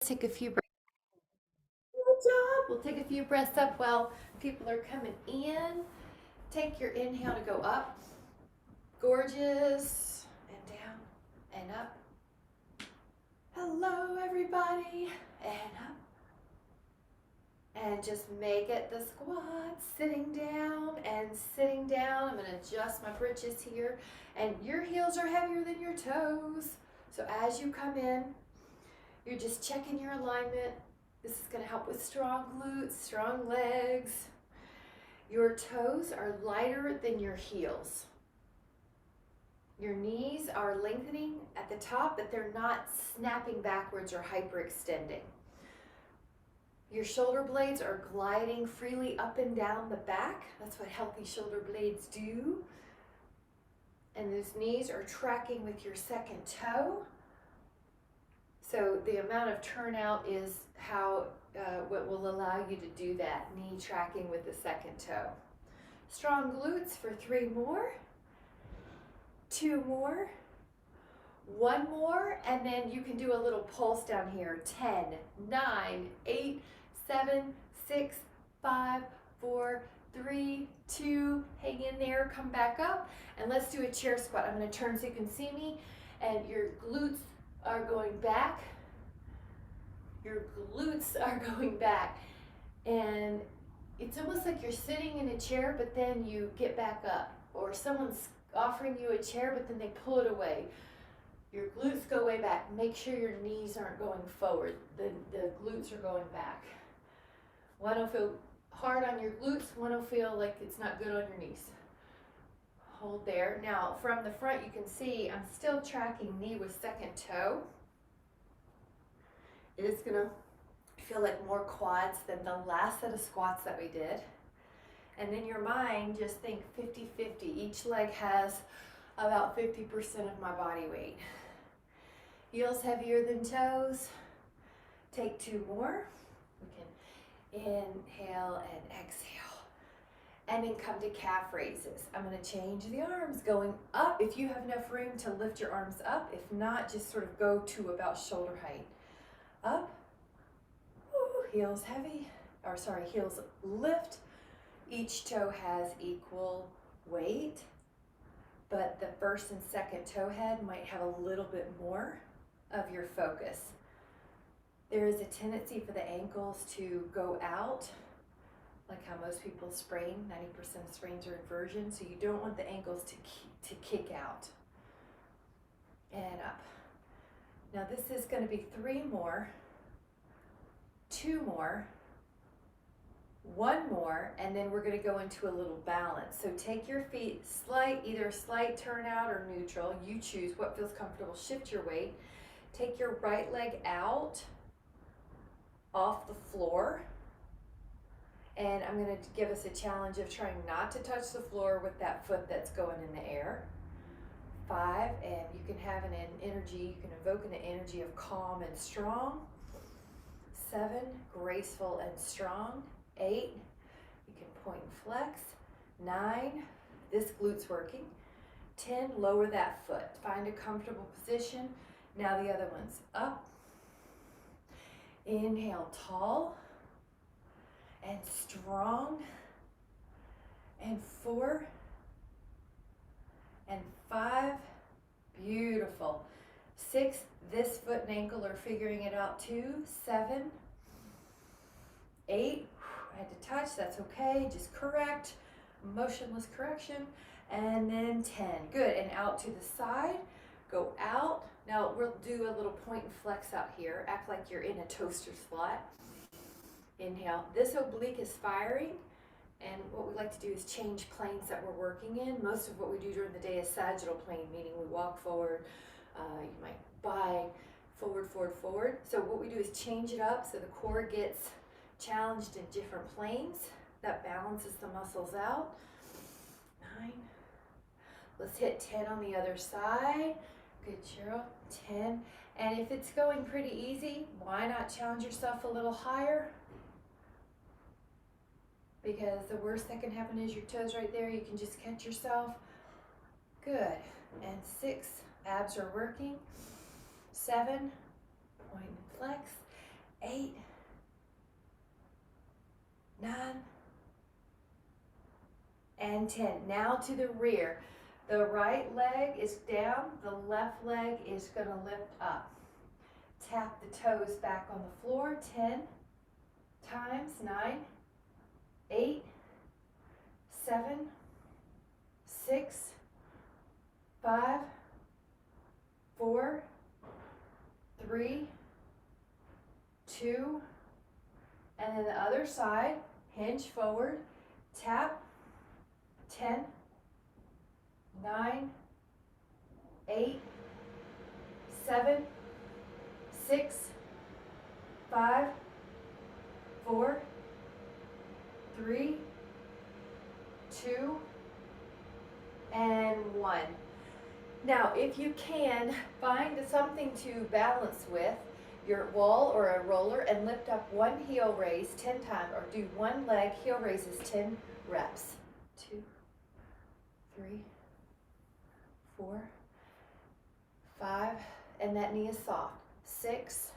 Take a few breaths. Good job. We'll take a few breaths up while people are coming in. Take your inhale to go up. Gorgeous. And down and up. Hello, everybody. And up. And just make it the squat. Sitting down and sitting down. I'm going to adjust my britches here. And your heels are heavier than your toes. So as you come in, you're just checking your alignment. This is going to help with strong glutes, strong legs. Your toes are lighter than your heels. Your knees are lengthening at the top, but they're not snapping backwards or hyperextending. Your shoulder blades are gliding freely up and down the back. That's what healthy shoulder blades do. And those knees are tracking with your second toe. So the amount of turnout is what will allow you to do that, knee tracking with the second toe. Strong glutes for 3 more, 2 more, 1 more, and then you can do a little pulse down here. 10, 9, 8, 7, 6, 5, 4, 3, 2, hang in there, come back up, and let's do a chair squat. I'm going to turn so you can see me, and your glutes are going back. Your glutes are going back. And it's almost like you're sitting in a chair, but then you get back up. Or someone's offering you a chair, but then they pull it away. Your glutes go way back. Make sure your knees aren't going forward. The glutes are going back. One will feel hard on your glutes. One will feel like it's not good on your knees. Hold there. Now, from the front, you can see I'm still tracking knee with second toe. It is going to feel like more quads than the last set of squats that we did. And in your mind, just think 50-50. Each leg has about 50% of my body weight. Heels heavier than toes. Take 2 more. We can inhale and exhale. And then come to calf raises. I'm going to change the arms, going up if you have enough room to lift your arms up. If not, just sort of go to about shoulder height. Up, heels heavy, heels lift. Each toe has equal weight, but the first and second toe head might have a little bit more of your focus. There is a tendency for the ankles to go out, like how most people sprain. 90% of sprains are inversion, so you don't want the ankles to kick out. And up. Now this is going to be 3 more, 2 more, 1 more, and then we're going to go into a little balance. So take your feet either slight turnout or neutral. You choose what feels comfortable. Shift your weight. Take your right leg out off the floor. And I'm going to give us a challenge of trying not to touch the floor with that foot that's going in the air. 5, and you can have an energy, you can evoke an energy of calm and strong. 7, graceful and strong. 8, you can point and flex. 9, this glute's working. 10, lower that foot. Find a comfortable position. Now the other one's up. Inhale, tall and strong. And 4, and 5, beautiful. 6, this foot and ankle are figuring it out too. 7, 8, I had to touch, that's okay, just correct, motionless correction. And then 10, good, and out to the side, go out. Now we'll do a little point and flex out here, act like you're in a toaster slot. Inhale, this oblique is firing. And what we like to do is change planes that we're working in. Most of what we do during the day is sagittal plane, meaning we walk forward, you might bind, forward, forward, forward. So what we do is change it up so the core gets challenged in different planes. That balances the muscles out. 9. Let's hit 10 on the other side. Good, Cheryl. 10. And if it's going pretty easy, why not challenge yourself a little higher? Because the worst that can happen is your toes right there. You can just catch yourself. Good. And 6, abs are working. 7, point and flex. and 10. Now to the rear. The right leg is down, the left leg is going to lift up. Tap the toes back on the floor 10 times. 9, 8, 7, 6, 5, 4, 3, 2, and then the other side, hinge forward, tap, 10, 9, 8, 7, 6, 5, 4, 3, 2, and 1. Now, if you can, find something to balance with, your wall or a roller, and lift up one heel raise 10 times, or do one leg heel raises 10 reps. 2, 3, 4, 5, and that knee is soft. 6,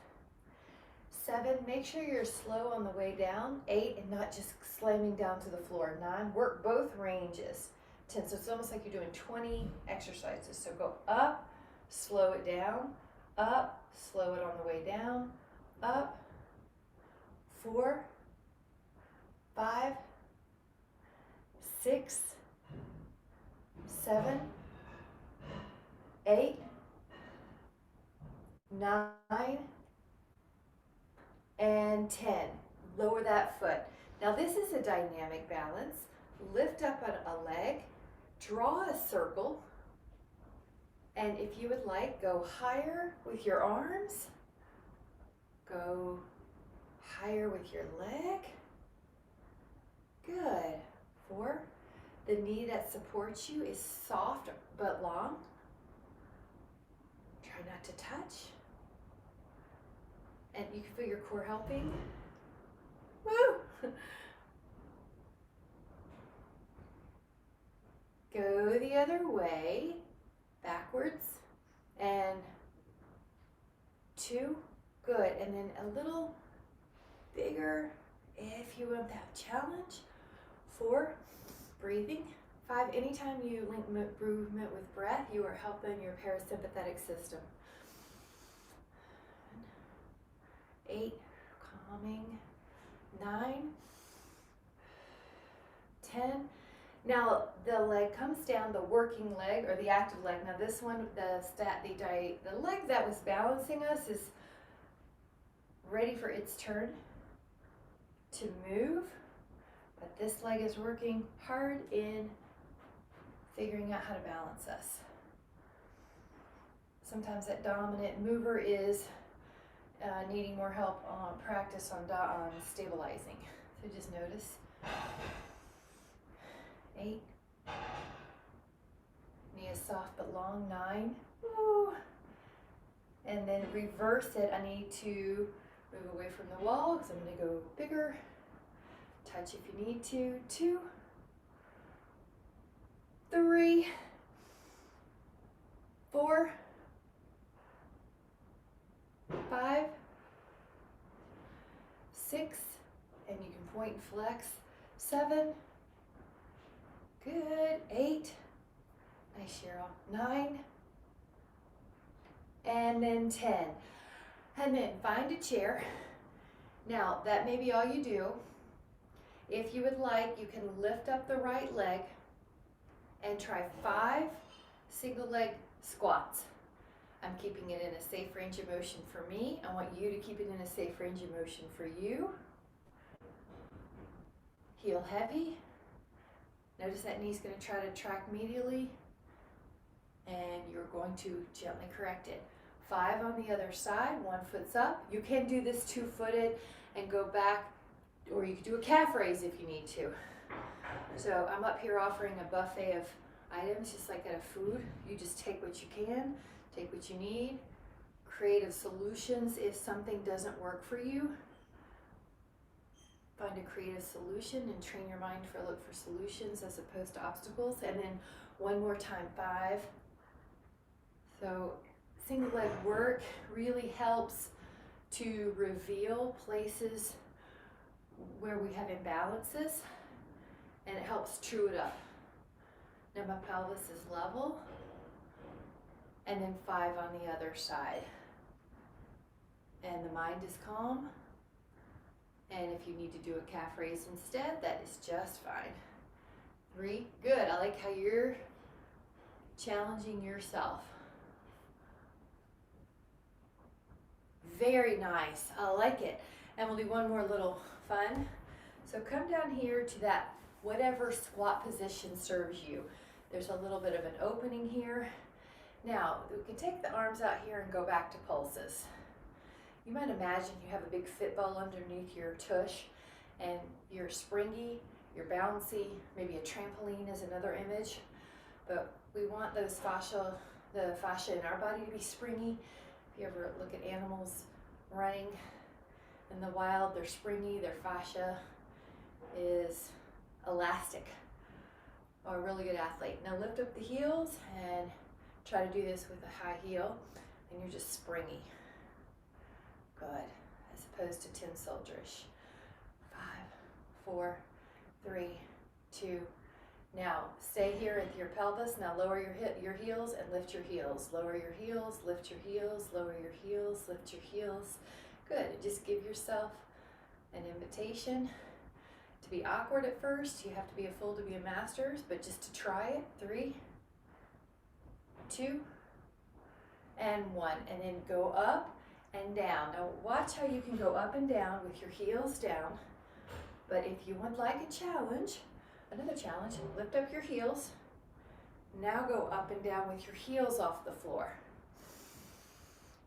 7, make sure you're slow on the way down. 8, and not just slamming down to the floor. 9, work both ranges. 10, so it's almost like you're doing 20 exercises. So go up, slow it down, up, slow it on the way down, up, 4, 5, 6, 7, 8, 9, and 10. Lower that foot. Now this is a dynamic balance. Lift up a leg, draw a circle, and if you would like, go higher with your arms, go higher with your leg. Good. 4, the knee that supports you is soft but long. Try not to touch. And you can feel your core helping. Woo! Go the other way, backwards, and 2, good, and then a little bigger if you want that challenge. 4, breathing. 5, anytime you link movement with breath, you are helping your parasympathetic system. 8, calming. 9, 10. Now the leg comes down, the working leg or the active leg. Now this one, the leg that was balancing us is ready for its turn to move, but this leg is working hard in figuring out how to balance us. Sometimes that dominant mover is needing more help on practice on stabilizing. So just notice. 8, knee is soft but long. 9, woo. And then reverse it. I need to move away from the wall because I'm going to go bigger. Touch if you need to. 2, 3, 4, 5, 6, and you can point and flex. 7, good. 8, nice, Cheryl. 9, and then 10. And then find a chair. Now, that may be all you do. If you would like, you can lift up the right leg and try 5 single leg squats. I'm keeping it in a safe range of motion for me. I want you to keep it in a safe range of motion for you. Heel heavy. Notice that knee's going to try to track medially, and you're going to gently correct it. 5 on the other side, 1 foot's up. You can do this 2-footed and go back, or you could do a calf raise if you need to. So I'm up here offering a buffet of items, just like at a food. You just take what you can, take what you need. Creative solutions if something doesn't work for you. Find a creative solution and train your mind for look for solutions as opposed to obstacles. And then one more time, 5. So single leg work really helps to reveal places where we have imbalances, and it helps true it up. Now my pelvis is level, and then 5 on the other side. And the mind is calm. And if you need to do a calf raise instead, that is just fine. 3, good. I like how you're challenging yourself. Very nice, I like it. And we'll do one more little fun. So come down here to that whatever squat position serves you. There's a little bit of an opening here. Now, we can take the arms out here and go back to pulses. You might imagine you have a big fit ball underneath your tush and you're springy, you're bouncy, maybe a trampoline is another image, but we want those fascia, the fascia in our body to be springy. If you ever look at animals running in the wild, they're springy, their fascia is elastic, or a really good athlete. Now lift up the heels and try to do this with a high heel, and you're just springy. Good, as opposed to tin soldierish. 5, 4, 3, 2. Now stay here at your pelvis. Now lower your heels and lift your heels. Lower your heels, lift your heels, lower your heels, lift your heels. Good, just give yourself an invitation to be awkward at first. You have to be a fool to be a master, but just to try it. 3, 2, and 1. And then go up and down. Now watch how you can go up and down with your heels down. But if you would like a challenge, another challenge, lift up your heels. Now go up and down with your heels off the floor.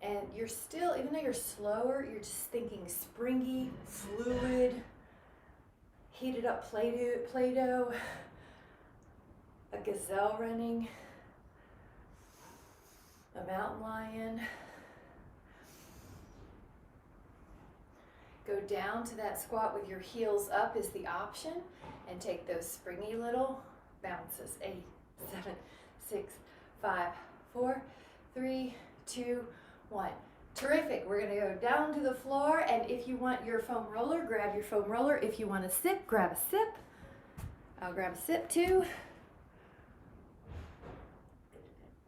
And you're still, even though you're slower, you're just thinking springy, fluid, heated up Play-Doh, a gazelle running, a mountain lion. Go down to that squat with your heels up is the option, and take those springy little bounces. 8, 7, 6, 5, 4, 3, 2, 1. Terrific. We're going to go down to the floor, and if you want your foam roller, grab your foam roller. If you want a sip, grab a sip. I'll grab a sip too.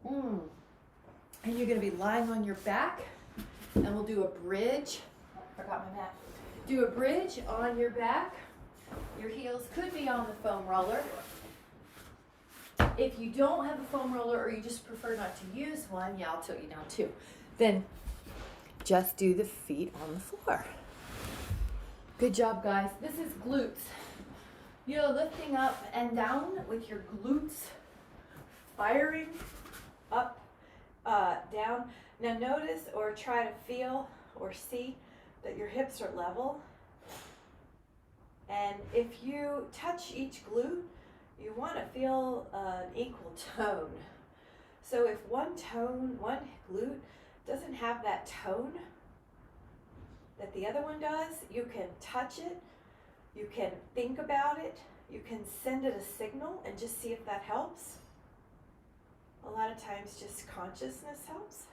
And you're going to be lying on your back, and we'll do a bridge. Forgot my mat. Do a bridge on your back. Your heels could be on the foam roller. If you don't have a foam roller, or you just prefer not to use one, yeah, I'll tilt you down too. Then just do the feet on the floor. Good job, guys. This is glutes. You're lifting up and down with your glutes firing up, down. Now notice, or try to feel or see that your hips are level. And if you touch each glute, you want to feel an equal tone. So if one glute doesn't have that tone that the other one does, you can touch it, you can think about it, you can send it a signal and just see if that helps. A lot of times just consciousness helps.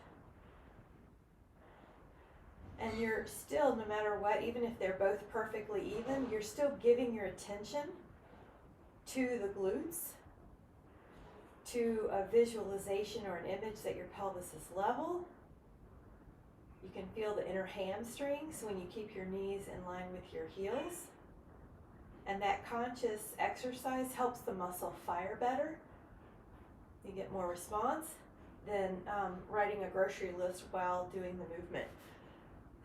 And you're still, no matter what, even if they're both perfectly even, you're still giving your attention to the glutes, to a visualization or an image that your pelvis is level. You can feel the inner hamstrings when you keep your knees in line with your heels. And that conscious exercise helps the muscle fire better. You get more response than writing a grocery list while doing the movement.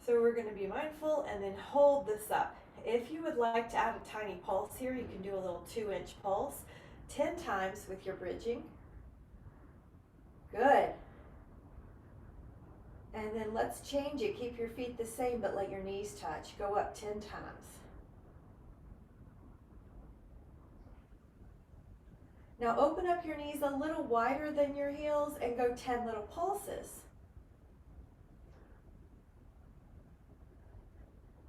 So we're going to be mindful and then hold this up. If you would like to add a tiny pulse here, you can do a little 2-inch pulse 10 times with your bridging. Good. And then let's change it. Keep your feet the same, but let your knees touch. Go up 10 times. Now open up your knees a little wider than your heels and go 10 little pulses.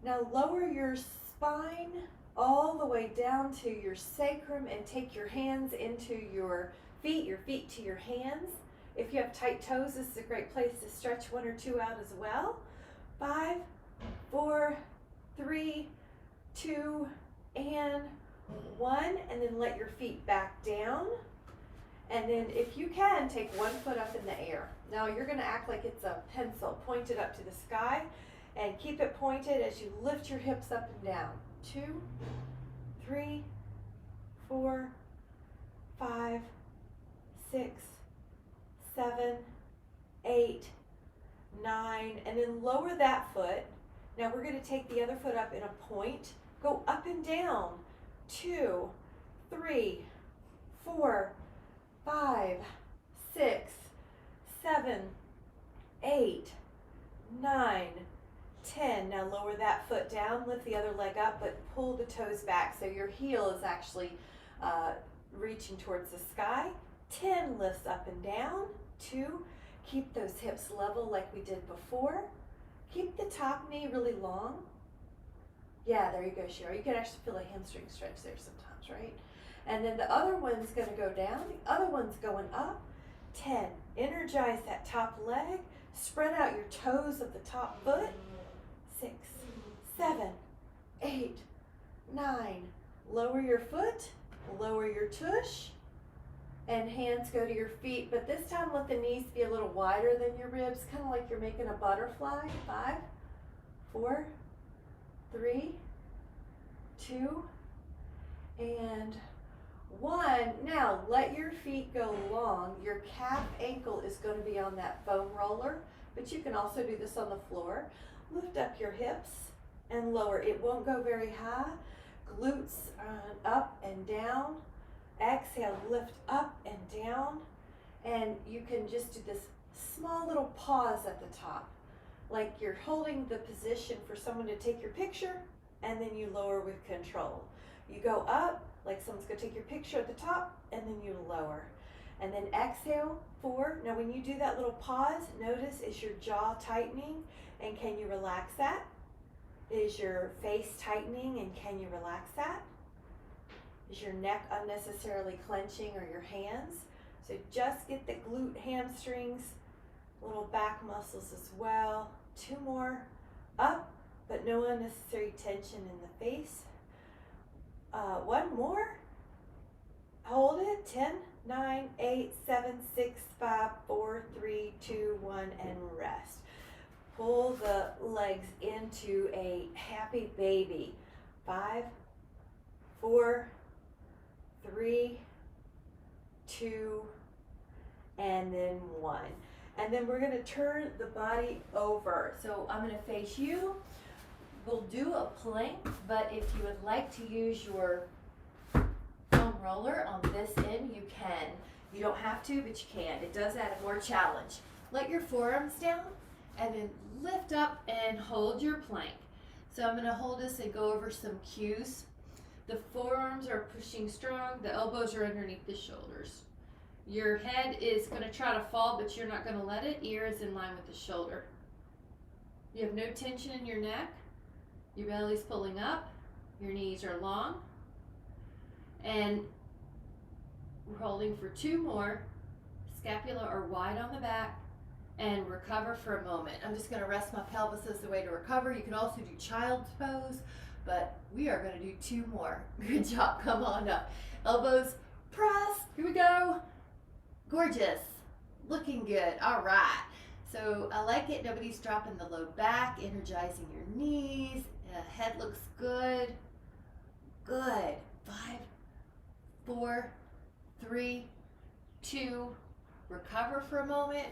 Now lower your spine all the way down to your sacrum and take your hands into your feet to your hands. If you have tight toes, this is a great place to stretch 1 or 2 out as well. 5, 4, 3, 2, and 1. And then let your feet back down. And then if you can, take one foot up in the air. Now you're gonna act like it's a pencil pointed up to the sky, and keep it pointed as you lift your hips up and down. 2, 3, 4, 5, 6, 7, 8, 9, and then lower that foot. Now we're gonna take the other foot up in a point. Go up and down. 2, 3, 4, 5, 6, 7, 8, 9, 10. Now lower that foot down, lift the other leg up, but pull the toes back so your heel is actually reaching towards the sky. 10 lifts up and down. 2, keep those hips level like we did before. Keep the top knee really long. Yeah, there you go, Cheryl. You can actually feel a hamstring stretch there sometimes, right? And then the other one's gonna go down, the other one's going up. 10, energize that top leg, spread out your toes of the top foot. 6, 7, 8, 9, lower your foot, lower your tush, and hands go to your feet, but this time let the knees be a little wider than your ribs, kind of like you're making a butterfly. 5, 4, 3, 2, and 1. Now let your feet go long. Your calf ankle is going to be on that foam roller, but you can also do this on the floor. Lift up your hips and lower. It won't go very high. Glutes up and down. Exhale, lift up and down. And you can just do this small little pause at the top, like you're holding the position for someone to take your picture, and then you lower with control. You go up like someone's going to take your picture at the top, and then you lower. And then exhale, 4. Now when you do that little pause, notice, is your jaw tightening, and can you relax that? Is your face tightening, and can you relax that? Is your neck unnecessarily clenching, or your hands? So just get the glute, hamstrings, little back muscles as well. 2 more. Up, but no unnecessary tension in the face. 1 more. Hold it. 10, 9, 8, 7, 6, 5, 4, 3, 2, 1, and rest. Pull the legs into a happy baby. 5, 4, 3, 2, and then 1. And then we're going to turn the body over. So I'm going to face you. We'll do a plank, but if you would like to use your foam roller on this end, you can. You don't have to, but you can. It does add more challenge. Let your forearms down and then lift up and hold your plank. So I'm going to hold this and go over some cues. The forearms are pushing strong. The elbows are underneath the shoulders. Your head is going to try to fall, but you're not going to let it. Ear is in line with the shoulder. You have no tension in your neck. Your belly's pulling up. Your knees are long. And we're holding for 2 more. Scapula are wide on the back. And recover for a moment. I'm just going to rest my pelvis as the way to recover. You can also do child's pose, but we are going to do 2 more. Good job. Come on up. Elbows press. Here we go. Gorgeous. Looking good. All right. So I like it. Nobody's dropping the low back, energizing your knees. Head looks good. Good. 5, 4, 3, 2. Recover for a moment.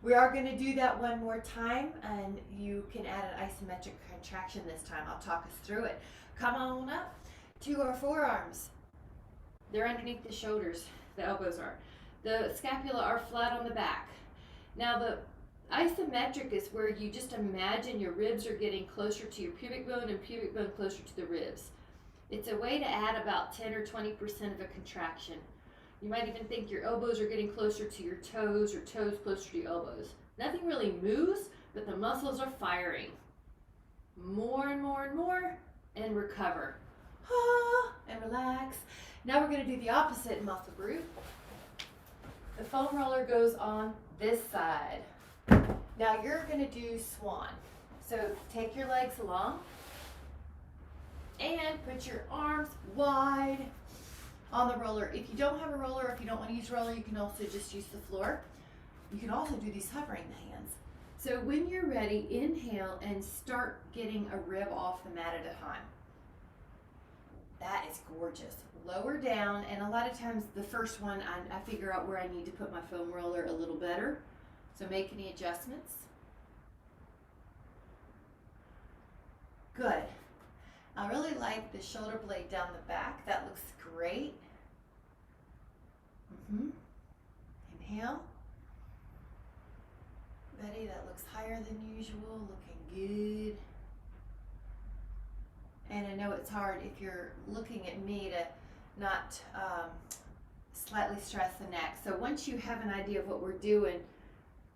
We are going to do that 1 more time, and you can add an isometric contraction this time. I'll talk us through it. Come on up to our forearms. They're underneath the shoulders. The elbows are. The scapula are flat on the back. Now the isometric is where you just imagine your ribs are getting closer to your pubic bone and pubic bone closer to the ribs. It's a way to add about 10 or 20% of a contraction. You might even think your elbows are getting closer to your toes or toes closer to your elbows. Nothing really moves, but the muscles are firing. More and more and more, and recover. And relax. Now we're going to do the opposite muscle group. The foam roller goes on this side. Now you're going to do Swan. So take your legs along and put your arms wide on the roller. If you don't have a roller, if you don't want to use a roller, you can also just use the floor. You can also do these hovering the hands. So when you're ready, inhale and start getting a rib off the mat at a time. That is gorgeous. Lower down, and a lot of times the first one, I figure out where I need to put my foam roller a little better. So make any adjustments. Good. I really like the shoulder blade down the back. That looks great. Inhale. Betty, that looks higher than usual, looking good. And I know it's hard if you're looking at me to not slightly stress the neck. So once you have an idea of what we're doing,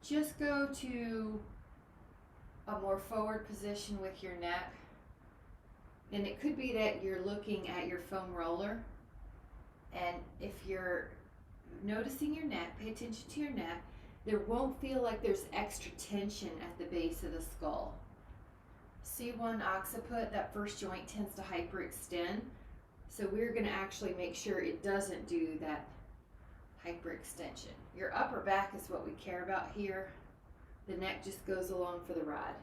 just go to a more forward position with your neck. And it could be that you're looking at your foam roller. And if you're noticing your neck, pay attention to your neck, there won't feel like there's extra tension at the base of the skull. C1 occiput, that first joint tends to hyperextend. So we're going to actually make sure it doesn't do that hyperextension. Your upper back is what we care about here. The neck just goes along for the ride.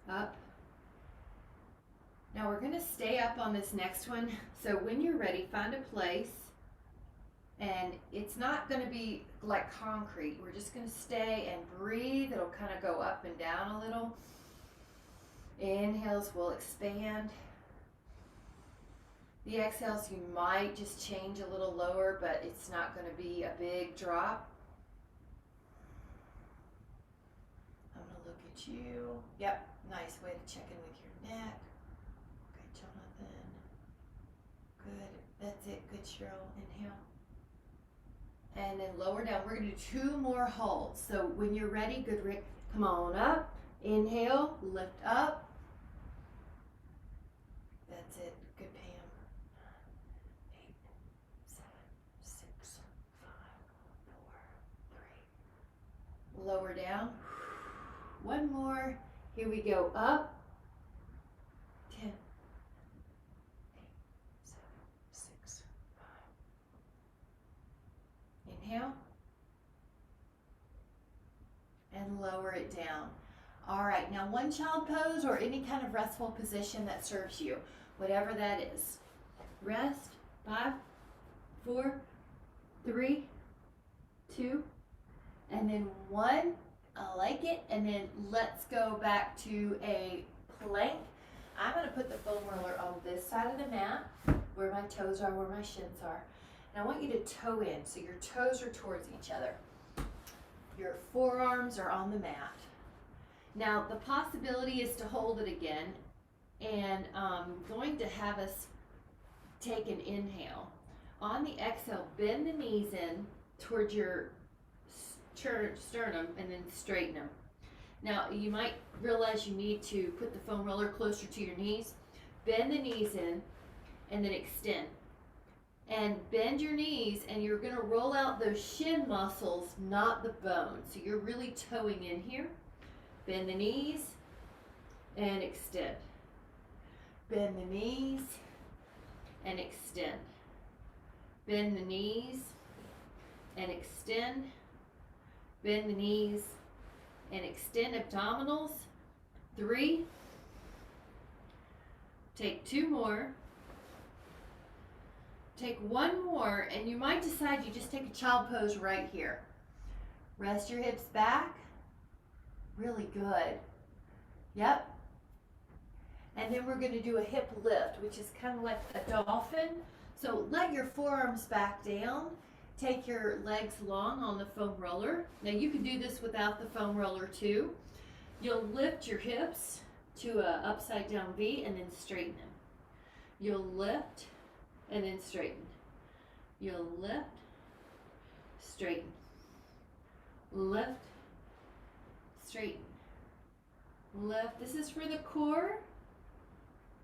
Up. Now we're going to stay up on this next one. So when you're ready, find a place. And it's not going to be like concrete. We're just going to stay and breathe. It'll kind of go up and down a little. Inhales will expand. The exhales, you might just change a little lower, but it's not going to be a big drop. I'm going to look at you. Yep, nice way to check in with your neck. Good, Jonathan. Good, that's it. Good, Cheryl. Inhale. And then lower down. We're going to do 2 more holds. So when you're ready, good, Rick, come on up. Inhale, lift up. That's it. Good, Pam. 8, 7, 6, 5, 4, 3. Lower down. 1 more. Here we go. Up. 10, 8, 7, 6, 5. Inhale. And lower it down. All right, now one child pose or any kind of restful position that serves you, whatever that is. Rest, 5, 4, 3, 2, and then 1. I like it. And then let's go back to a plank. I'm going to put the foam roller on this side of the mat, where my toes are, where my shins are. And I want you to toe in, so your toes are towards each other. Your forearms are on the mat. Now, the possibility is to hold it again, and I'm going to have us take an inhale. On the exhale, bend the knees in towards your sternum and then straighten them. Now, you might realize you need to put the foam roller closer to your knees. Bend the knees in and then extend. And bend your knees, and you're going to roll out those shin muscles, not the bone. So you're really toeing in here. Bend the knees and extend. Bend the knees and extend. Bend the knees and extend. Bend the knees and extend abdominals. 3. Take 2 more. Take 1 more, and you might decide you just take a child pose right here. Rest your hips back. Really good. Yep. And then we're going to do a hip lift, which is kind of like a dolphin. So let your forearms back down. Take your legs long on the foam roller. Now you can do this without the foam roller too. You'll lift your hips to a upside down V and then straighten them. You'll lift and then straighten. You'll lift, straighten. Lift, straighten. Lift. This is for the core.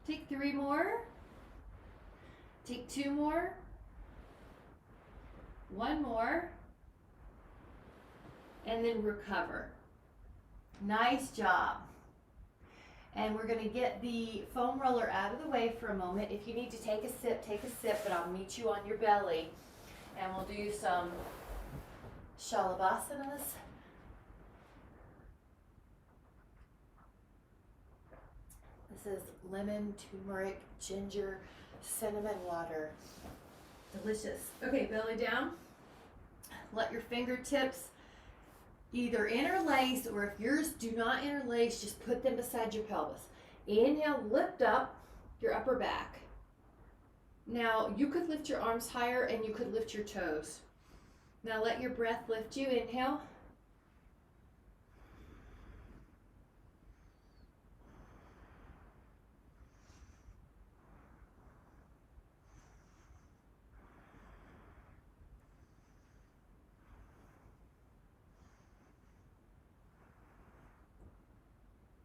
Take 3 more. Take 2 more. 1 more. And then recover. Nice job. And we're gonna get the foam roller out of the way for a moment. If you need to take a sip, but I'll meet you on your belly. And we'll do some Shalabhasanas. This is lemon, turmeric, ginger, cinnamon water. Delicious. Okay, belly down. Let your fingertips either interlace, or if yours do not interlace, just put them beside your pelvis. Inhale, lift up your upper back. Now, you could lift your arms higher and you could lift your toes. Now, let your breath lift you. Inhale.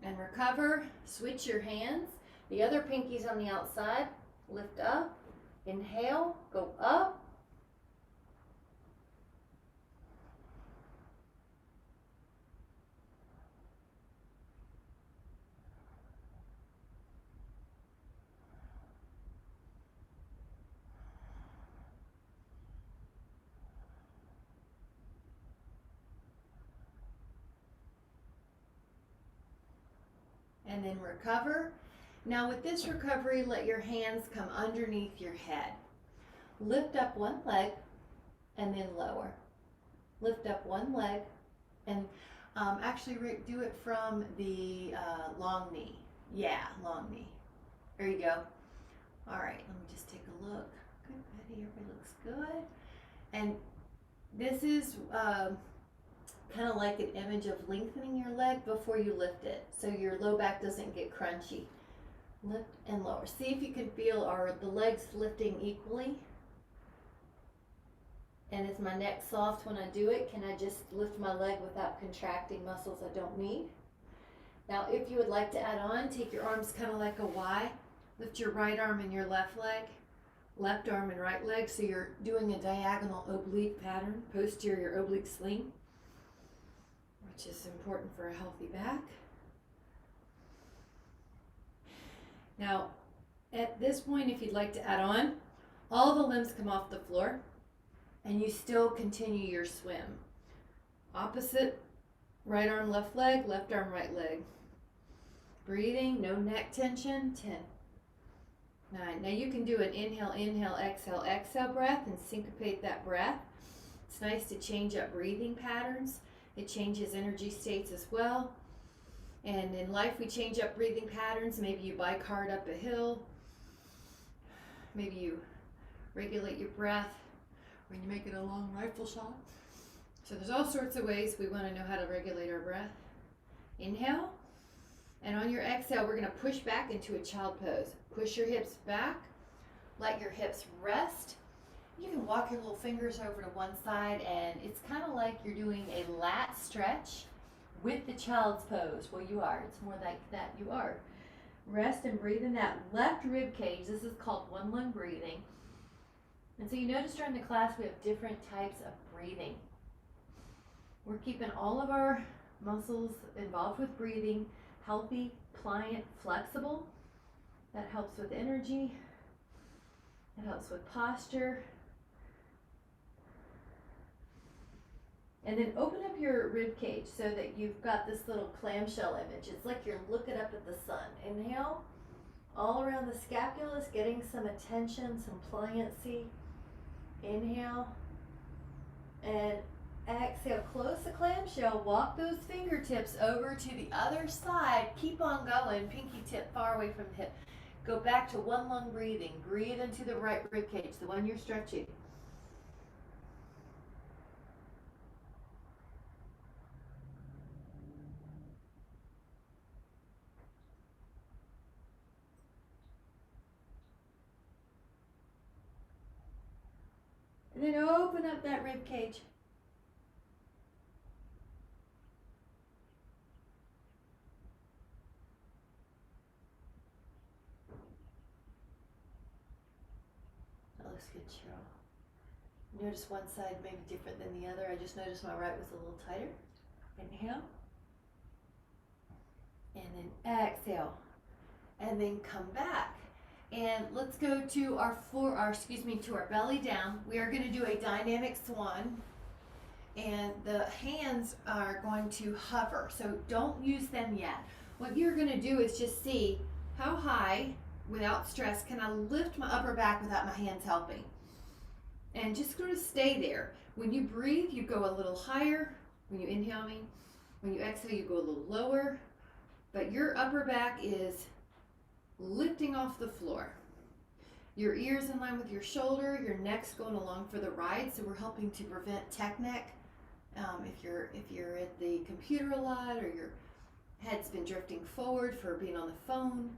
And recover. Switch your hands. The other pinky's on the outside. Lift up. Inhale. Go up. And then recover. Now with this recovery, let your hands come underneath your head. Lift up one leg and then lower. Lift up one leg and actually do it from the long knee. Yeah, long knee. There you go. All right, let me just take a look. Good, Betty, everybody looks good. And this is kind of like an image of lengthening your leg before you lift it, so your low back doesn't get crunchy. Lift and lower. See if you can feel, are the legs lifting equally? And is my neck soft when I do it? Can I just lift my leg without contracting muscles I don't need? Now, if you would like to add on, take your arms kind of like a Y. Lift your right arm and your left leg, left arm and right leg, so you're doing a diagonal oblique pattern, posterior oblique sling, which is important for a healthy back. Now, at this point, if you'd like to add on, all the limbs come off the floor and you still continue your swim. Opposite, right arm, left leg, left arm, right leg. Breathing, no neck tension, 10, 9. Now you can do an inhale, inhale, exhale, exhale breath and syncopate that breath. It's nice to change up breathing patterns. It changes energy states as well. And in life, we change up breathing patterns. Maybe you bike hard up a hill. Maybe you regulate your breath when you make it a long rifle shot. So there's all sorts of ways we want to know how to regulate our breath. Inhale. And on your exhale, we're going to push back into a child pose. Push your hips back. Let your hips rest. You can walk your little fingers over to one side, and it's kind of like you're doing a lat stretch with the child's pose. Well, you are. It's more like that. You are. Rest and breathe in that left rib cage. This is called one lung breathing. And so you notice during the class we have different types of breathing. We're keeping all of our muscles involved with breathing healthy, pliant, flexible. That helps with energy. It helps with posture. And then open up your rib cage so that you've got this little clamshell image. It's like you're looking up at the sun. Inhale, all around the scapula is getting some attention, some pliancy. Inhale, and exhale, close the clamshell, walk those fingertips over to the other side. Keep on going, pinky tip far away from the hip. Go back to one lung breathing. Breathe into the right rib cage, the one you're stretching. And then open up that rib cage. That looks good, Cheryl. Notice one side may be different than the other. I just noticed my right was a little tighter. Inhale. And then exhale. And then come back. And let's go to our floor, to our belly down. We are going to do a dynamic swan. And the hands are going to hover. So don't use them yet. What you're going to do is just see how high, without stress, can I lift my upper back without my hands helping. And just going to stay there. When you breathe, you go a little higher. When you inhale, when you exhale, you go a little lower. But your upper back is lifting off the floor. Your ears in line with your shoulder, your neck's going along for the ride, so we're helping to prevent tech neck. If you're at the computer a lot, or your head's been drifting forward for being on the phone,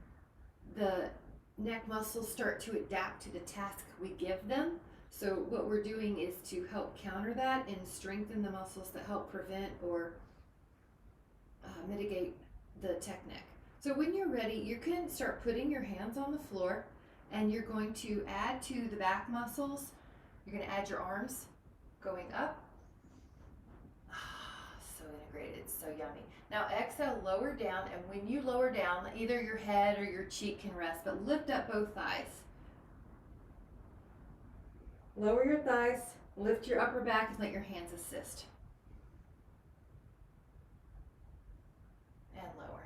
the neck muscles start to adapt to the task we give them. So what we're doing is to help counter that and strengthen the muscles that help prevent or mitigate the tech neck. So when you're ready, you can start putting your hands on the floor, and you're going to add to the back muscles. You're going to add your arms going up. So integrated, so yummy. Now exhale, lower down, and when you lower down, either your head or your cheek can rest, but lift up both thighs. Lower your thighs, lift your upper back, and let your hands assist. And lower.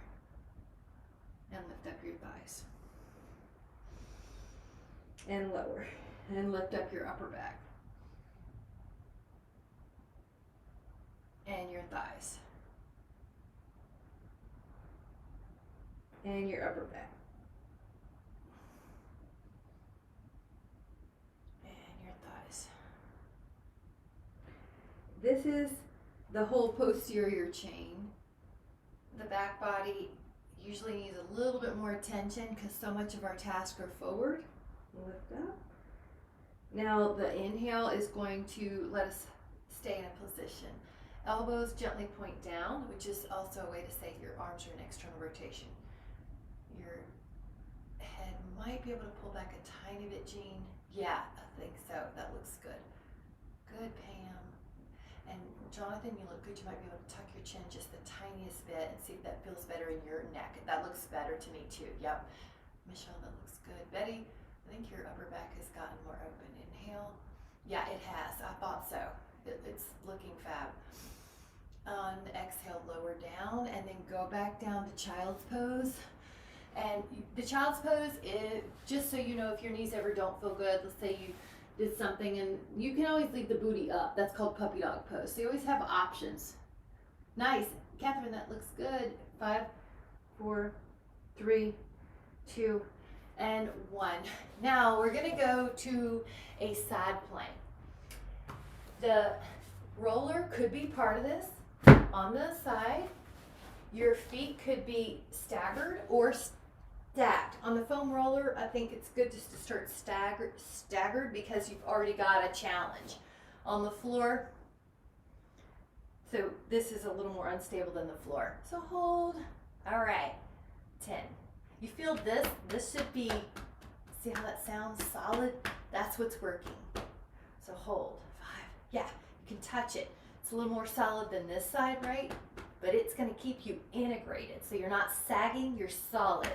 And lift up your thighs. And lower. And lift up your upper back. And your thighs. And your upper back. And your thighs. This is the whole posterior chain. The back body usually needs a little bit more attention because so much of our tasks are forward. Lift up. Now the inhale is going to let us stay in a position. Elbows gently point down, which is also a way to say your arms are in external rotation. Your head might be able to pull back a tiny bit, Jean. Yeah, I think so. That looks good. Good, Pam. And Jonathan, you look good. You might be able to tuck your chin just the tiniest bit and see if that feels better in your neck. That looks better to me too. Yep. Michelle, that looks good. Betty, I think your upper back has gotten more open. Inhale. Yeah, it has. I thought so. It's looking fab. On exhale, lower down, and then go back down to child's pose. And the child's pose is, just so you know, if your knees ever don't feel good, let's say you did something, and you can always leave the booty up. That's called puppy dog pose. So you always have options. Nice. Catherine, that looks good. 5, 4, 3, 2, and 1. Now we're going to go to a side plank. The roller could be part of this. On the side, your feet could be staggered or stacked. On the foam roller, I think it's good just to start staggered because you've already got a challenge. On the floor, so this is a little more unstable than the floor. So hold. All right, 10. You feel this? This should be, see how that sounds solid? That's what's working. So hold. 5. Yeah, you can touch it. It's a little more solid than this side, right? But it's going to keep you integrated. So you're not sagging, you're solid.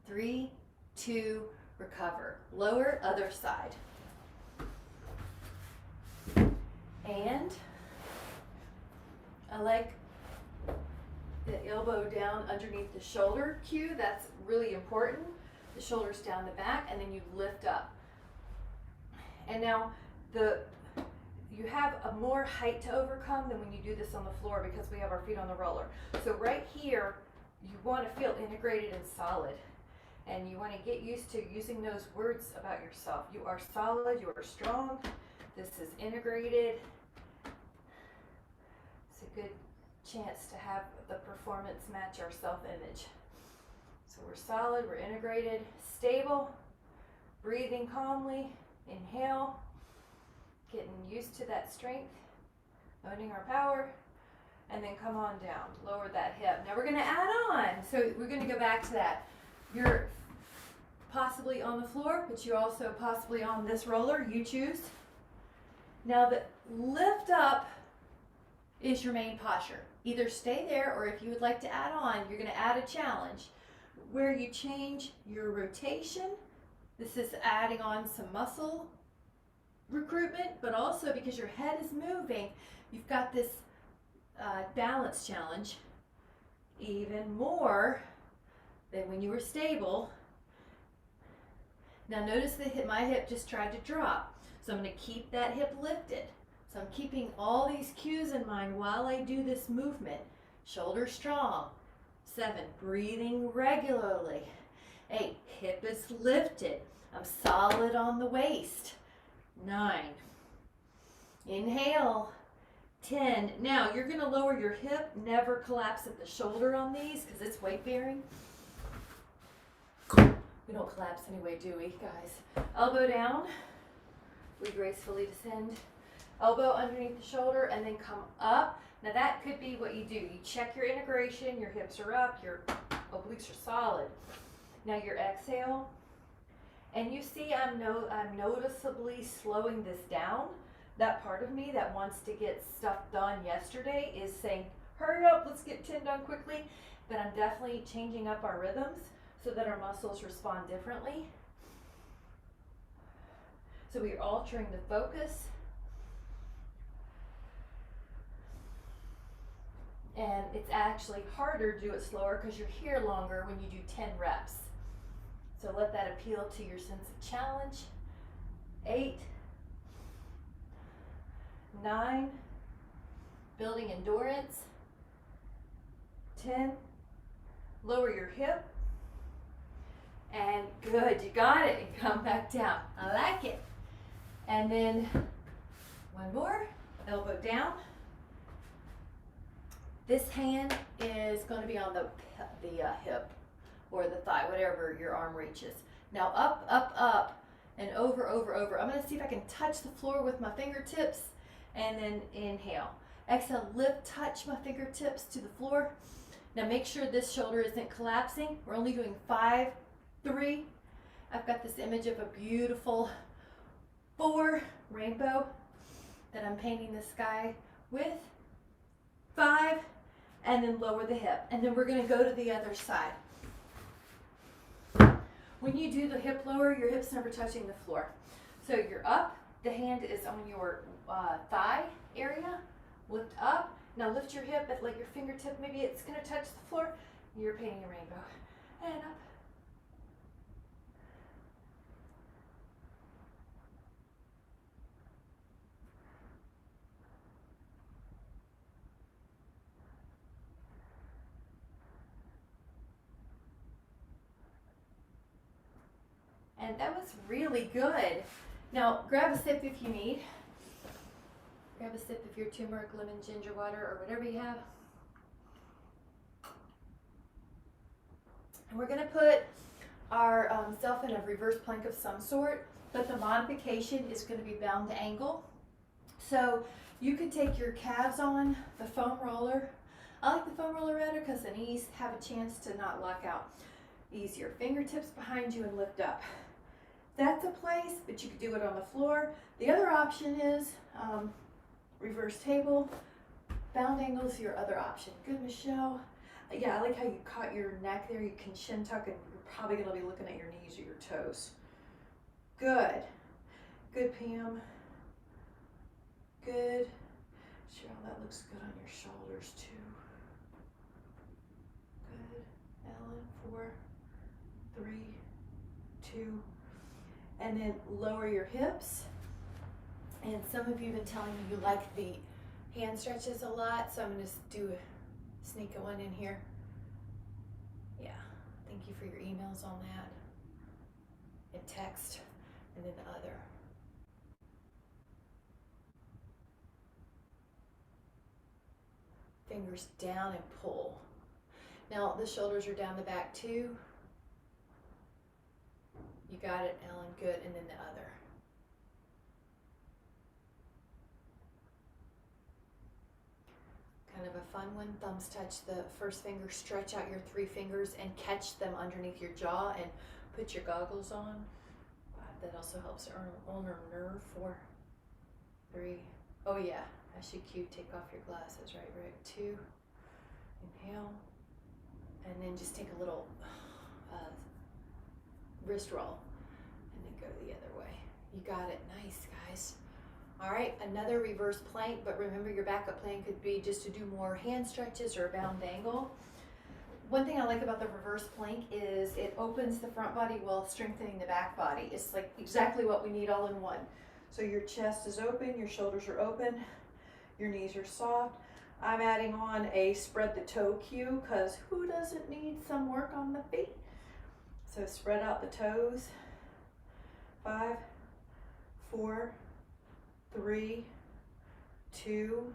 3, 2, recover. Lower, other side. And I like the elbow down underneath the shoulder cue. That's really important. The shoulders down the back, and then you lift up. And now you have a more height to overcome than when you do this on the floor because we have our feet on the roller. So right here, you want to feel integrated and solid. And you want to get used to using those words about yourself. You are solid, you are strong, this is integrated. It's a good chance to have the performance match our self-image. So we're solid, we're integrated, stable, breathing calmly, inhale. Getting used to that strength, owning our power, and then come on down, lower that hip. Now we're going to add on, so we're going to go back to that. You're possibly on the floor, but you're also possibly on this roller, you choose. Now the lift up is your main posture. Either stay there, or if you would like to add on, you're going to add a challenge where you change your rotation. This is adding on some muscle recruitment, but also because your head is moving, you've got this balance challenge even more than when you were stable. Now notice that my hip just tried to drop. So I'm going to keep that hip lifted. So I'm keeping all these cues in mind while I do this movement. Shoulder strong. 7, breathing regularly. 8, hip is lifted. I'm solid on the waist. 9, inhale. 10, now you're going to lower your hip, never collapse at the shoulder on these because it's weight bearing. We don't collapse anyway, do we, guys? Elbow down. We gracefully descend. Elbow underneath the shoulder and then come up. Now that could be what you do. You check your integration, your hips are up, your obliques are solid. Now your exhale. And you see I'm noticeably slowing this down. That part of me that wants to get stuff done yesterday is saying, hurry up, let's get 10 done quickly. But I'm definitely changing up our rhythms so that our muscles respond differently. So we're altering the focus. And it's actually harder to do it slower because you're here longer when you do 10 reps. So let that appeal to your sense of challenge. 8, 9, building endurance. 10, lower your hip. And good, you got it, and come back down. I like it. And then one more, elbow down. This hand is going to be on the hip or the thigh, whatever your arm reaches. Now up, up, up, and over, over, over. I'm going to see if I can touch the floor with my fingertips, and then inhale. Exhale, lift, touch my fingertips to the floor. Now make sure this shoulder isn't collapsing. We're only doing 5, 3. I've got this image of a beautiful 4 rainbow that I'm painting the sky with. 5, and then lower the hip. And then we're going to go to the other side. When you do the hip lower, your hip's never touching the floor. So you're up, the hand is on your thigh area, lift up. Now lift your hip, but let your fingertip, maybe it's going to touch the floor. You're painting a rainbow. And up. And that was really good. Now grab a sip if you need. Grab a sip of your turmeric, lemon, ginger water, or whatever you have. And we're going to put our self in a reverse plank of some sort, but the modification is going to be bound to angle. So you could take your calves on the foam roller. I like the foam roller better because the knees have a chance to not lock out. Easier. Fingertips behind you and lift up. That's a place, but you could do it on the floor. The other option is reverse table. Bound angle is your other option. Good, Michelle. Yeah, I like how you caught your neck there. You can shin tuck, and you're probably going to be looking at your knees or your toes. Good. Good, Pam. Good. Cheryl, that looks good on your shoulders too. Good. Ellen, 4, 3, 2. And then lower your hips. And some of you have been telling me you like the hand stretches a lot, so I'm going to do a sneak one in here. Yeah, thank you for your emails on that. And text, and then the other. Fingers down and pull. Now the shoulders are down the back too. You got it, Ellen, good, and then the other. Kind of a fun one. Thumbs touch the first finger, stretch out your 3 fingers and catch them underneath your jaw and put your goggles on. That also helps ulnar nerve. 4, 3, Oh yeah, I should cue take off your glasses, right? 2, inhale, and then just take a little wrist roll, and then go the other way. You got it, nice guys. All right, another reverse plank, but remember your backup plan could be just to do more hand stretches or a bound angle. One thing I like about the reverse plank is it opens the front body while strengthening the back body. It's like exactly what we need all in one. So your chest is open, your shoulders are open, your knees are soft. I'm adding on a spread the toe cue because who doesn't need some work on the feet? So spread out the toes. 5, 4, 3, 2,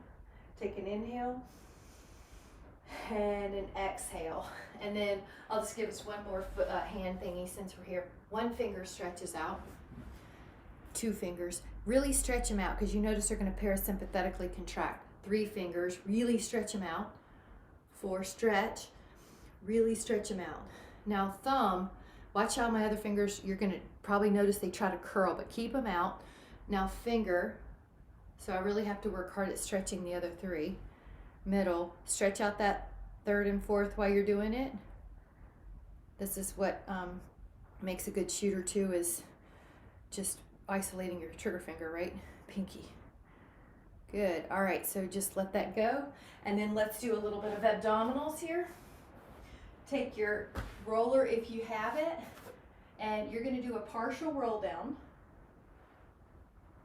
take an inhale and an exhale. And then I'll just give us one more hand thingy since we're here. 1 finger stretches out, 2 fingers, really stretch them out because you notice they're going to parasympathetically contract. 3 fingers, really stretch them out. 4, stretch, really stretch them out. Now thumb, watch how my other fingers, you're going to probably notice they try to curl, but keep them out. Now finger, so I really have to work hard at stretching the other 3. Middle, stretch out that 3rd and 4th while you're doing it. This is what makes a good shooter too, is just isolating your trigger finger, right? Pinky. Good, all right, so just let that go. And then let's do a little bit of abdominals here. Take your roller if you have it, and you're gonna do a partial roll down,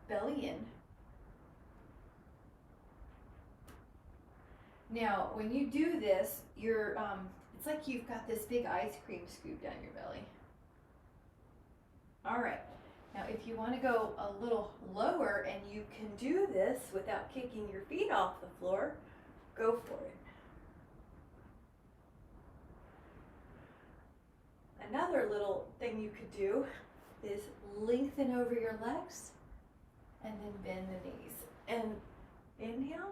belly in. Now, when you do this, you're, it's like you've got this big ice cream scoop down your belly. All right, now if you want to go a little lower and you can do this without kicking your feet off the floor, go for it. Another little thing you could do is lengthen over your legs and then bend the knees. And inhale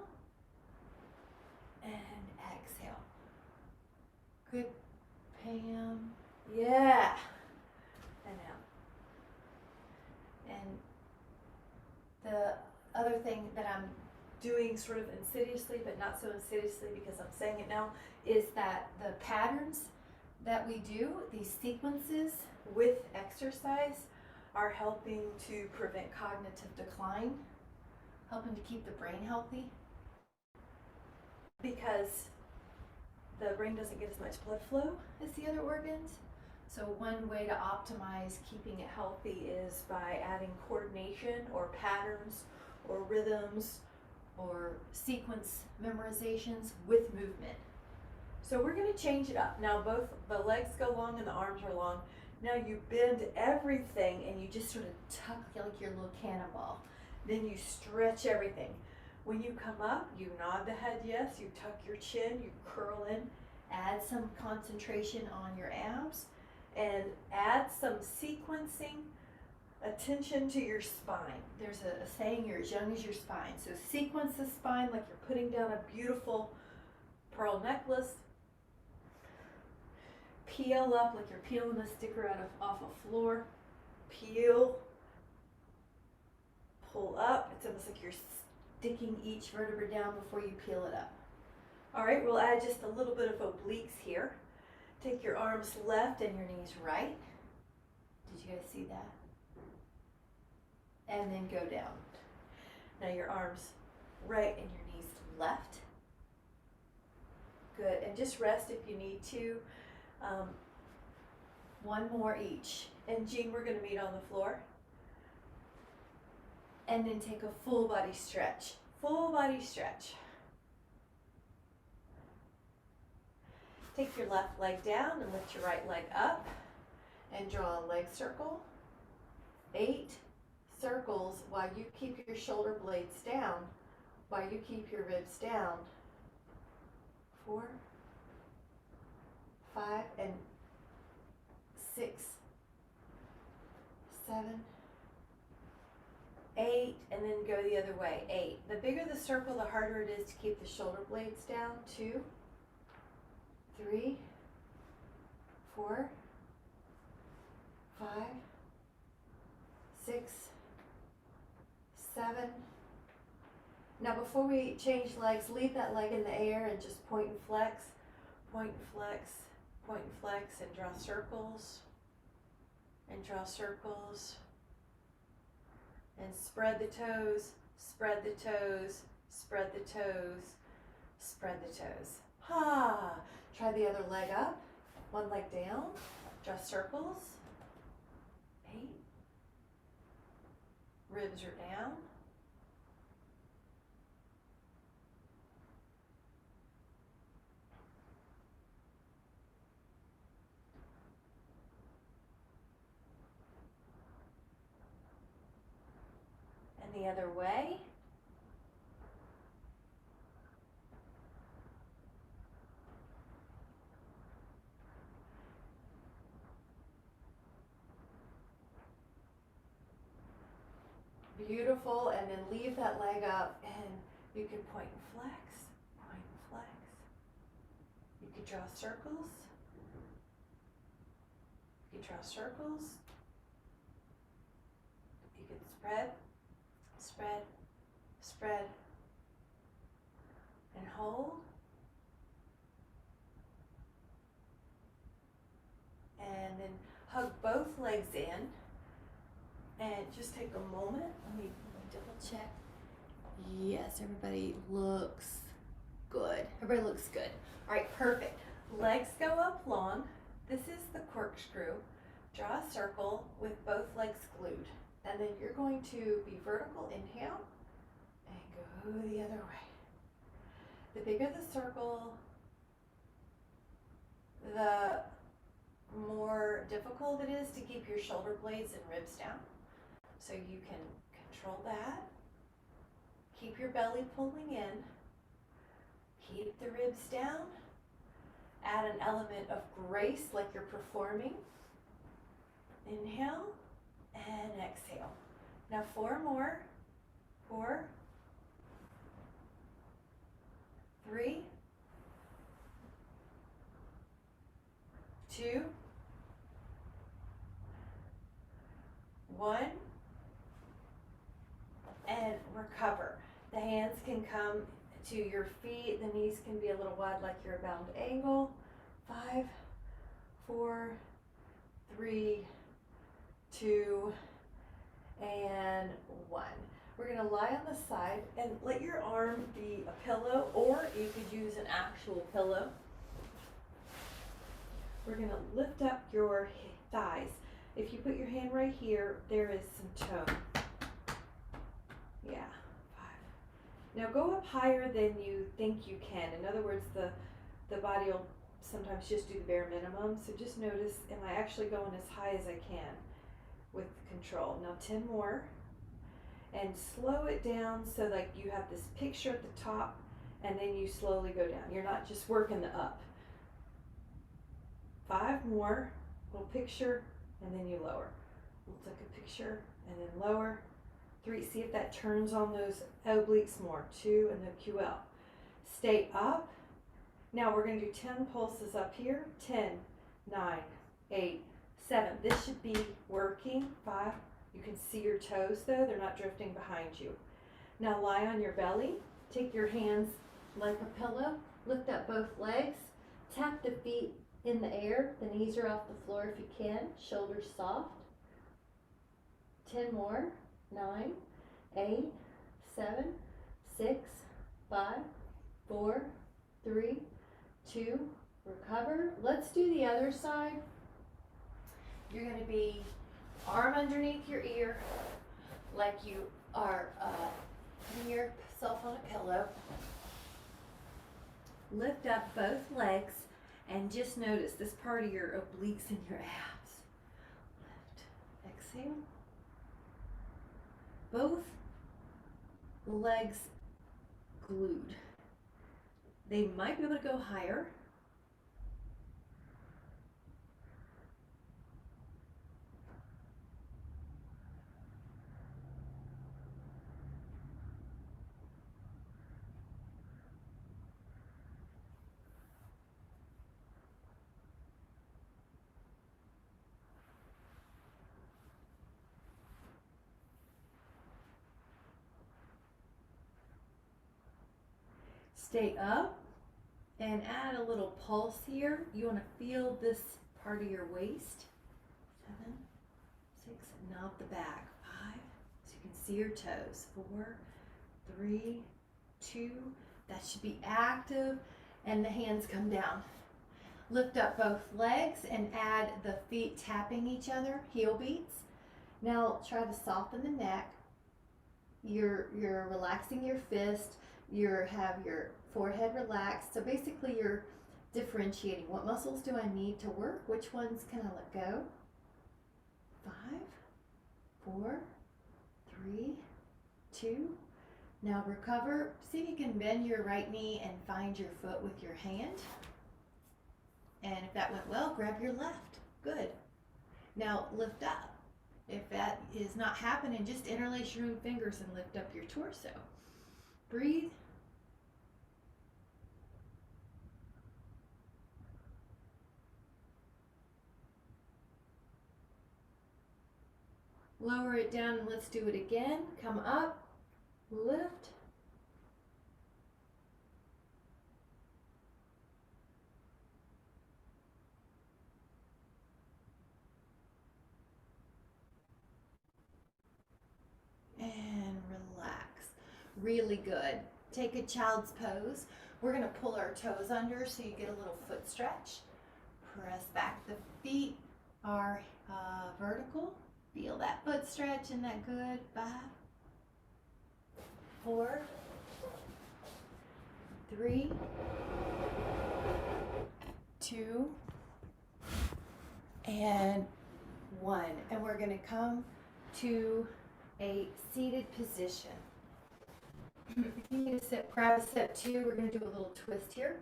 and exhale. Good, Pam. Yeah. And out. And the other thing that I'm doing sort of insidiously, but not so insidiously because I'm saying it now, is that the patterns that we do, these sequences with exercise, are helping to prevent cognitive decline, helping to keep the brain healthy, because the brain doesn't get as much blood flow as the other organs. So one way to optimize keeping it healthy is by adding coordination or patterns or rhythms or sequence memorizations with movement. So we're going to change it up. Now both the legs go long and the arms are long. Now you bend everything and you just sort of tuck like your little cannonball. Then you stretch everything. When you come up, you nod the head yes, you tuck your chin, you curl in, add some concentration on your abs, and add some sequencing attention to your spine. There's a saying, you're as young as your spine. So sequence the spine like you're putting down a beautiful pearl necklace. Peel up like you're peeling a sticker off a floor. Peel, pull up. It's almost like you're sticking each vertebra down before you peel it up. All right, we'll add just a little bit of obliques here. Take your arms left and your knees right. Did you guys see that? And then go down. Now your arms right and your knees left. Good, and just rest if you need to. One more each. And Jean, we're gonna meet on the floor. And then take a full body stretch. Full body stretch. Take your left leg down and lift your right leg up and draw a leg circle. 8 circles while you keep your shoulder blades down, while you keep your ribs down. 4, 5, and 6, 7, 8, and then go the other way. 8. The bigger the circle, the harder it is to keep the shoulder blades down. 2, 3, 4, 5, 6, 7, Now before we change legs, leave that leg in the air and just point and flex, point and flex, point and flex, and draw circles, and draw circles, and spread the toes, spread the toes, spread the toes, spread the toes. Ha! Try the other leg up, one leg down, draw circles, 8, ribs are down, and the other way. Beautiful, and then leave that leg up, and you can point and flex, point and flex. You could draw circles. You could draw circles. You could spread, spread, spread, and hold. And then hug both legs in. And just take a moment. Let me double check. Yes, everybody looks good. Everybody looks good. All right, perfect. Legs go up long. This is the corkscrew. Draw a circle with both legs glued. And then you're going to be vertical, inhale, and go the other way. The bigger the circle, the more difficult it is to keep your shoulder blades and ribs down. So you can control that. Keep your belly pulling in. Keep the ribs down. Add an element of grace like you're performing. Inhale and exhale. Now 4 more. 4, 3, 2, 1. And recover. The hands can come to your feet. The knees can be a little wide like you're a bound angle. 5, 4, 3, 2, and 1. We're going to lie on the side and let your arm be a pillow, or you could use an actual pillow. We're going to lift up your thighs. If you put your hand right here, there is some tone. Yeah, 5. Now go up higher than you think you can. In other words, the body will sometimes just do the bare minimum. So just notice, am I actually going as high as I can with control? Now 10 more. And slow it down so like you have this picture at the top, and then you slowly go down. You're not just working the up. 5 more. Little picture, and then you lower. We'll take a picture and then lower. 3, see if that turns on those obliques more. 2, and the QL. Stay up. Now we're going to do 10 pulses up here. 10, 9, 8, 7. This should be working. 5. You can see your toes though. They're not drifting behind you. Now lie on your belly. Take your hands like a pillow. Lift up both legs. Tap the feet in the air. The knees are off the floor if you can. Shoulders soft. 10 more. 9, 8, 7, 6, 5, 4, 3, 2, recover. Let's do the other side. You're going to be arm underneath your ear like you are putting yourself on a pillow. Lift up both legs and just notice this part of your obliques and your abs. Lift, exhale. Both legs glued. They might be able to go higher. Stay up and add a little pulse here. You want to feel this part of your waist. 7, 6, now up the back. 5, so you can see your toes. 4, 3, 2, that should be active, and the hands come down. Lift up both legs and add the feet tapping each other, heel beats. Now try to soften the neck. You're relaxing your fist. You have your forehead relaxed. So basically you're differentiating. What muscles do I need to work? Which ones can I let go? 5, 4, 3, 2. Now recover. See if you can bend your right knee and find your foot with your hand. And if that went well, grab your left. Good. Now lift up. If that is not happening, just interlace your own fingers and lift up your torso. Breathe. Lower it down and let's do it again. Come up, lift. And relax. Really good. Take a child's pose. We're going to pull our toes under so you get a little foot stretch. Press back. The feet are vertical. Feel that foot stretch. Isn't that good? 5, 4, 3, 2, and 1. And we're going to come to a seated position. If you need to sit, grab a step 2. We're going to do a little twist here.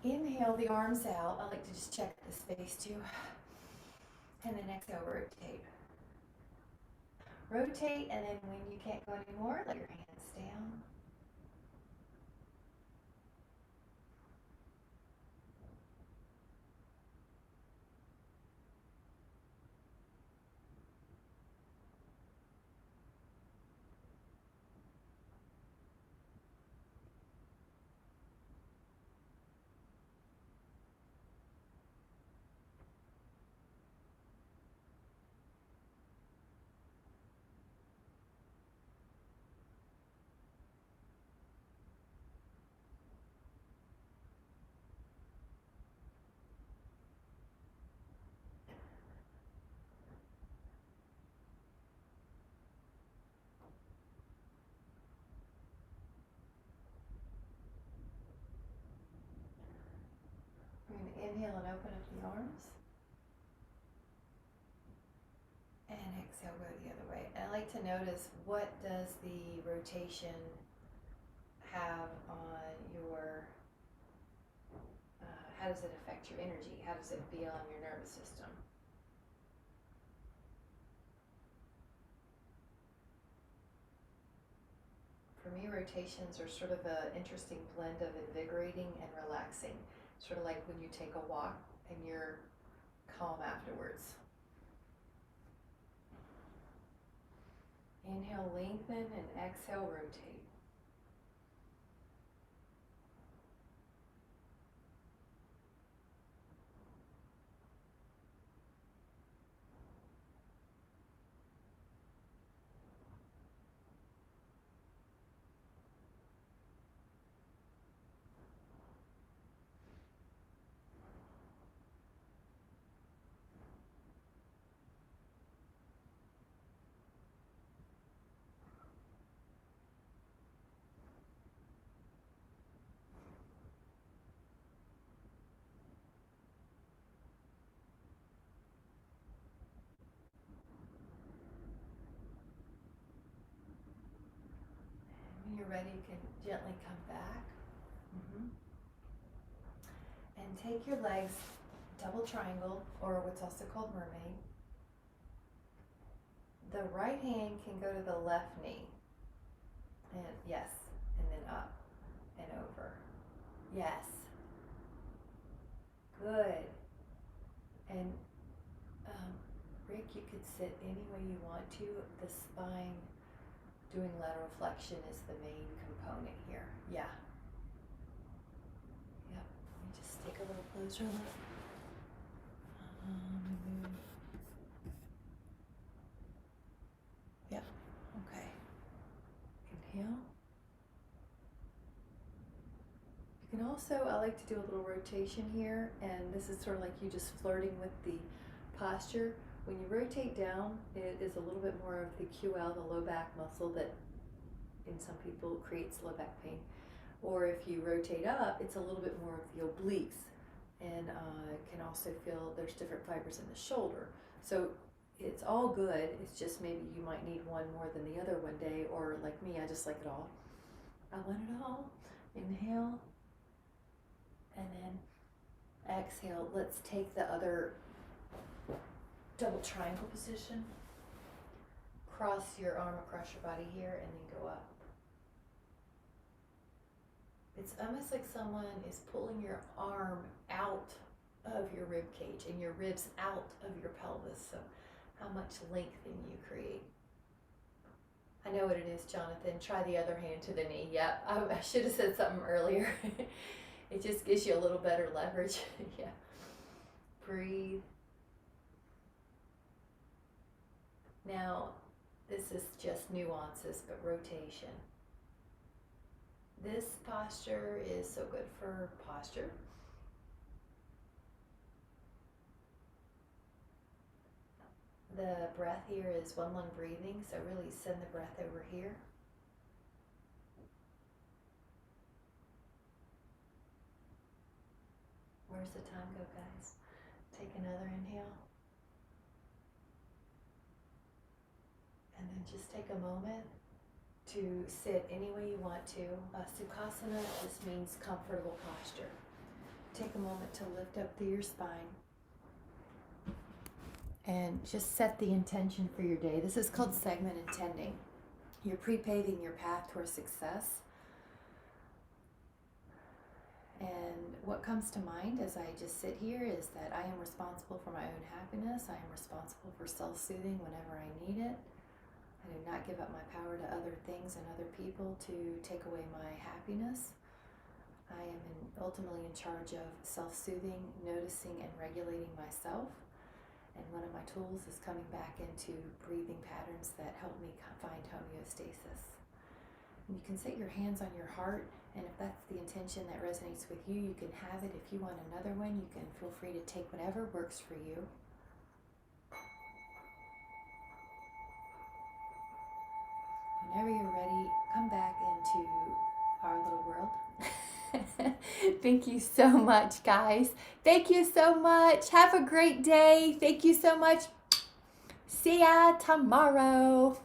Inhale the arms out. I like to just check the space too. And then exhale, rotate. Rotate, and then when you can't go anymore, let your hands down. We're going to inhale and open up the arms. And exhale, go the other way. And I like to notice, what does the rotation have on your, how does it affect your energy? How does it feel on your nervous system? For me, rotations are sort of an interesting blend of invigorating and relaxing. Sort of like when you take a walk and you're calm afterwards. Inhale, lengthen, and exhale, rotate. When you're ready, you can gently come back. And take your legs double triangle, or what's also called mermaid. The right hand can go to the left knee. And yes, and then up and over. Yes. Good. And Rick, you could sit any way you want to. The spine doing lateral flexion is the main component here. Yeah. Yep. Let me just take a little closer look. Move. Yeah. Okay. Inhale. You can also, I like to do a little rotation here, and this is sort of like you just flirting with the posture. When you rotate down, it is a little bit more of the QL, the low back muscle, that in some people creates low back pain. Or if you rotate up, it's a little bit more of the obliques, and can also feel there's different fibers in the shoulder. So it's all good. It's just maybe you might need one more than the other one day, or like me, I just like it all. I want it all. Inhale. And then exhale. Let's take the other double triangle position. Cross your arm across your body here and then go up. It's almost like someone is pulling your arm out of your rib cage and your ribs out of your pelvis. So how much lengthening you create. I know what it is, Jonathan. Try the other hand to the knee. Yep, I should have said something earlier. It just gives you a little better leverage. Yeah. Breathe. Now, this is just nuances, but rotation. This posture is so good for posture. The breath here is one lung breathing, so really send the breath over here. Where's the time go, guys? Take another inhale. And then just take a moment to sit any way you want to. Sukhasana just means comfortable posture. Take a moment to lift up through your spine. And just set the intention for your day. This is called segment intending. You're pre-paving your path towards success. And what comes to mind as I just sit here is that I am responsible for my own happiness. I am responsible for self-soothing whenever I need it. I do not give up my power to other things and other people to take away my happiness. I am ultimately in charge of self-soothing, noticing, and regulating myself. And one of my tools is coming back into breathing patterns that help me find homeostasis. And you can set your hands on your heart, and if that's the intention that resonates with you, you can have it. If you want another one, you can feel free to take whatever works for you. Whenever you're ready, come back into our little world. Thank you so much, guys. Thank you so much. Have a great day. Thank you so much. See ya tomorrow.